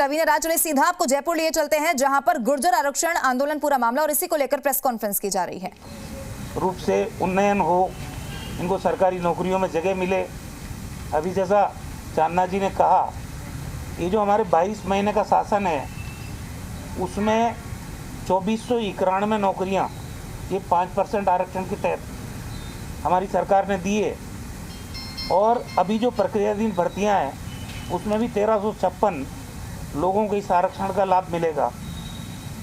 रवीना राज, सीधा आपको जयपुर लिए चलते हैं, जहां पर गुर्जर आरक्षण आंदोलन पूरा मामला और इसी को लेकर प्रेस कॉन्फ्रेंस की जा रही है। रूप से उन्नयन हो, इनको सरकारी नौकरियों में जगह मिले। अभी जैसा चांदना जी ने कहा, ये जो हमारे 22 महीने का शासन है उसमें 2491 नौकरियां ये 5% आरक्षण के तहत हमारी सरकार ने दी है। और अभी जो प्रक्रियाधीन भर्तियां हैं उसमें भी 1356 लोगों को इस आरक्षण का लाभ मिलेगा।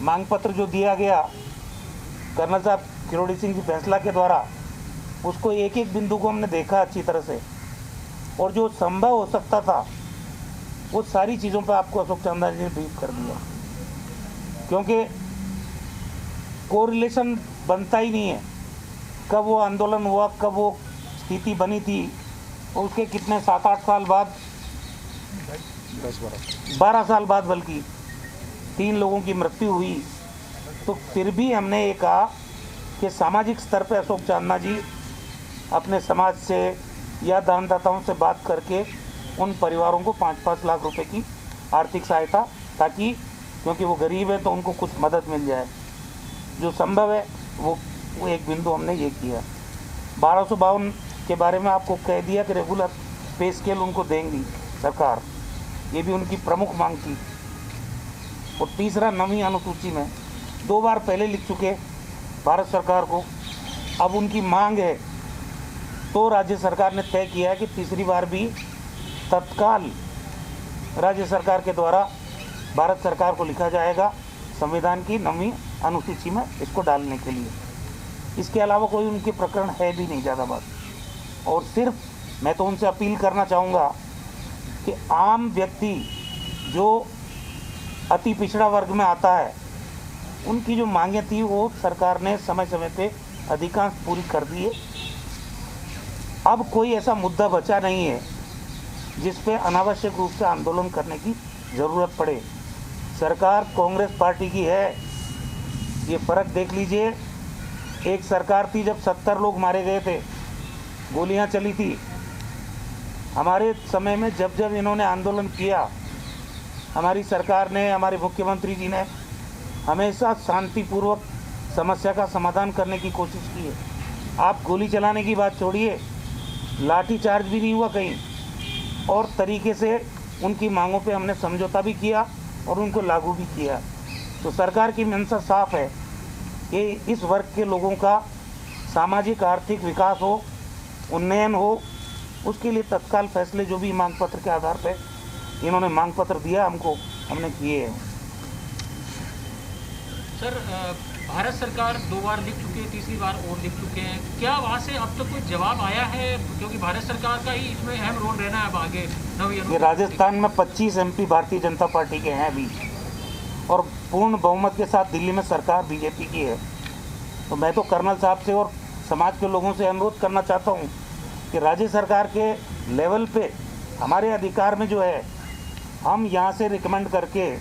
मांग पत्र जो दिया गया कर्नल साहब किरोड़ी सिंह जी फैसला के द्वारा, उसको एक एक बिंदु को हमने देखा अच्छी तरह से, और जो संभव हो सकता था वो सारी चीज़ों पर आपको अशोक चांदना जी ने ब्रीफ कर दिया। क्योंकि कोरिलेशन बनता ही नहीं है, कब वो आंदोलन हुआ, कब वो स्थिति बनी थी, और उसके कितने 7-8 साल बाद, 12 साल बाद बल्कि 3 लोगों की मृत्यु हुई। तो फिर भी हमने ये कहा कि सामाजिक स्तर पर अशोक चांदना जी अपने समाज से या दानदाताओं से बात करके उन परिवारों को 5-5 लाख रुपए की आर्थिक सहायता, ताकि क्योंकि वो गरीब है तो उनको कुछ मदद मिल जाए, जो संभव है वो एक बिंदु हमने ये किया। 1252 के बारे में आपको कह दिया कि रेगुलर पे स्केल उनको देंगी सरकार, ये भी उनकी प्रमुख मांग थी। और तीसरा, नवीं अनुसूची में 2 बार पहले लिख चुके भारत सरकार को, अब उनकी मांग है तो राज्य सरकार ने तय किया है कि तीसरी बार भी तत्काल राज्य सरकार के द्वारा भारत सरकार को लिखा जाएगा संविधान की नवीं अनुसूची में इसको डालने के लिए। इसके अलावा कोई उनके प्रकरण है भी नहीं ज़्यादा बात। और सिर्फ मैं तो उनसे अपील करना चाहूँगा कि आम व्यक्ति जो अति पिछड़ा वर्ग में आता है, उनकी जो मांगें थी वो सरकार ने समय समय पे अधिकांश पूरी कर दी है। अब कोई ऐसा मुद्दा बचा नहीं है जिस पे अनावश्यक रूप से आंदोलन करने की ज़रूरत पड़े। सरकार कांग्रेस पार्टी की है, ये फ़र्क देख लीजिए। एक सरकार थी जब 70 लोग मारे गए थे, गोलियां चली थी। हमारे समय में जब जब इन्होंने आंदोलन किया, हमारी सरकार ने, हमारे मुख्यमंत्री जी ने हमेशा शांतिपूर्वक समस्या का समाधान करने की कोशिश की है। आप गोली चलाने की बात छोड़िए, लाठी चार्ज भी नहीं हुआ कहीं, और तरीके से उनकी मांगों पे हमने समझौता भी किया और उनको लागू भी किया। तो सरकार की मंशा साफ है कि इस वर्ग के लोगों का सामाजिक आर्थिक विकास हो, उन्नयन हो, उसके लिए तत्काल फैसले जो भी मांग पत्र के आधार पे इन्होंने मांग पत्र दिया हमको, हमने किए हैं। सर, भारत सरकार 2 बार लिख चुकी है, तीसरी बार और लिख चुके हैं, क्या वहाँ से अब तक कोई जवाब आया है? क्योंकि भारत सरकार का ही इसमें अहम रोल रहना है अब आगे। ये राजस्थान में 25 MP भारतीय जनता पार्टी के हैं अभी, और पूर्ण बहुमत के साथ दिल्ली में सरकार बीजेपी की है। तो मैं तो कर्नल साहब से और समाज के लोगों से अनुरोध करना चाहता हूँ कि राज्य सरकार के लेवल पे हमारे अधिकार में जो है, हम यहाँ से रिकमेंड करके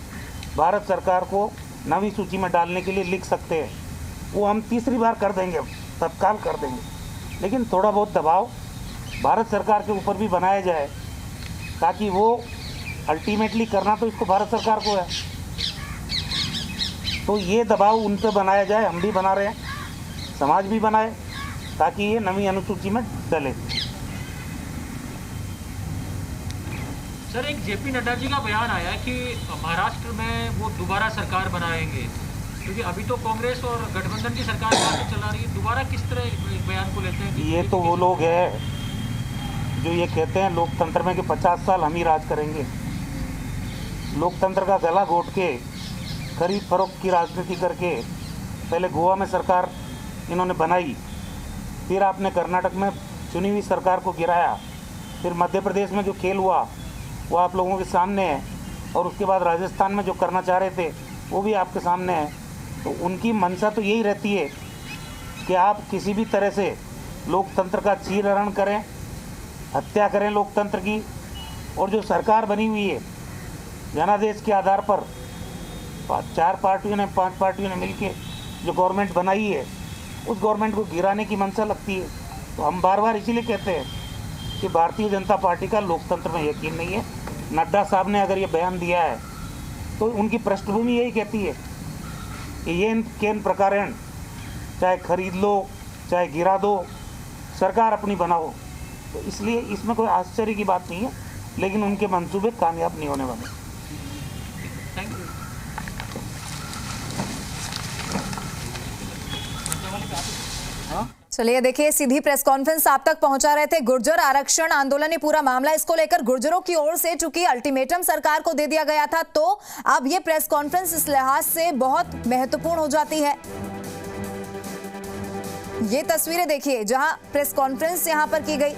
भारत सरकार को नवी सूची में डालने के लिए लिख सकते हैं। वो हम तीसरी बार कर देंगे, तत्काल कर देंगे, लेकिन थोड़ा बहुत दबाव भारत सरकार के ऊपर भी बनाया जाए, ताकि वो अल्टीमेटली करना तो इसको भारत सरकार को है, तो ये दबाव उन पर बनाया जाए। हम भी बना रहे हैं, समाज भी बनाए, ताकि ये नवी अनुसूची में डले। सर, एक जेपी नड्डा जी का बयान आया कि महाराष्ट्र में वो दोबारा सरकार बनाएंगे, क्योंकि अभी तो कांग्रेस और गठबंधन की सरकार चला रही है। दोबारा किस तरह एक बयान को लेते हैं? ये तो वो लोग हैं जो ये कहते हैं लोकतंत्र में कि 50 साल हम ही राज करेंगे। लोकतंत्र का गला घोट के खरीद फरोख्त की राजनीति करके पहले गोवा में सरकार इन्होंने बनाई, फिर आपने कर्नाटक में चुनी हुई सरकार को गिराया, फिर मध्य प्रदेश में जो खेल हुआ वो आप लोगों के सामने है, और उसके बाद राजस्थान में जो करना चाह रहे थे वो भी आपके सामने है। तो उनकी मंशा तो यही रहती है कि आप किसी भी तरह से लोकतंत्र का चीरहरण करें, हत्या करें लोकतंत्र की। और जो सरकार बनी हुई है जनादेश के आधार पर, 4 पार्टियों ने, 5 पार्टियों ने मिलकर जो गवर्नमेंट बनाई है, उस गवर्नमेंट को गिराने की मंशा लगती है। तो हम बार बार इसीलिए कहते हैं कि भारतीय जनता पार्टी का लोकतंत्र में यकीन नहीं है। नड्डा साहब ने अगर ये बयान दिया है तो उनकी पृष्ठभूमि यही कहती है कि ये केन प्रकारेण चाहे खरीद लो चाहे गिरा दो, सरकार अपनी बनाओ। तो इसलिए इसमें कोई आश्चर्य की बात नहीं है, लेकिन उनके मंसूबे कामयाब नहीं होने वाले। Thank you. चलिए देखिए, सीधी प्रेस कॉन्फ्रेंस आप तक पहुंचा रहे थे गुर्जर आरक्षण आंदोलन ही पूरा मामला। इसको लेकर गुर्जरों की ओर से चूंकि अल्टीमेटम सरकार को दे दिया गया था, तो अब ये प्रेस कॉन्फ्रेंस इस लिहाज से बहुत महत्वपूर्ण हो जाती है। ये तस्वीरें देखिए जहां प्रेस कॉन्फ्रेंस यहां पर की गई।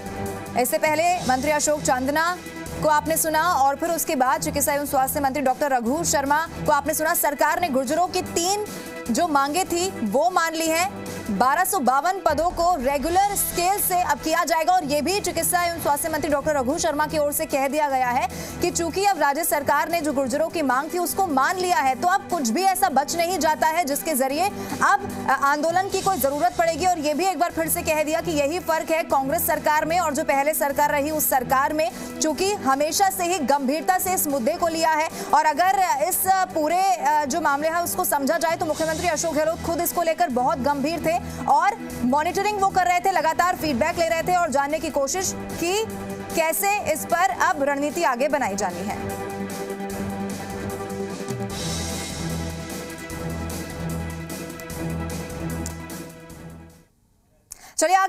इससे पहले मंत्री अशोक चांदना को आपने सुना और फिर उसके बाद चिकित्सा एवं स्वास्थ्य मंत्री डॉक्टर रघु शर्मा को आपने सुना। सरकार ने गुर्जरों की 3 जो मांगे थी वो मान ली है। 1252 पदों को रेगुलर स्केल से अब किया जाएगा और ये भी चिकित्सा एवं स्वास्थ्य मंत्री डॉक्टर रघु शर्मा की ओर से कह दिया गया है कि चूंकि अब राज्य सरकार ने जो गुर्जरों की मांग थी उसको मान लिया है, तो अब कुछ भी ऐसा बच नहीं जाता है जिसके जरिए अब आंदोलन की कोई जरूरत पड़ेगी। और ये भी एक बार फिर से कह दिया कि यही फर्क है कांग्रेस सरकार में और जो पहले सरकार रही उस सरकार में, चूंकि हमेशा से ही गंभीरता से इस मुद्दे को लिया है। और अगर इस पूरे जो मामले है उसको समझा जाए तो मुख्यमंत्री अशोक गहलोत खुद इसको लेकर बहुत गंभीर थे और मॉनिटरिंग वो कर रहे थे, लगातार फीडबैक ले रहे थे और जानने की कोशिश की कैसे इस पर अब रणनीति आगे बनाई जानी है। चलिए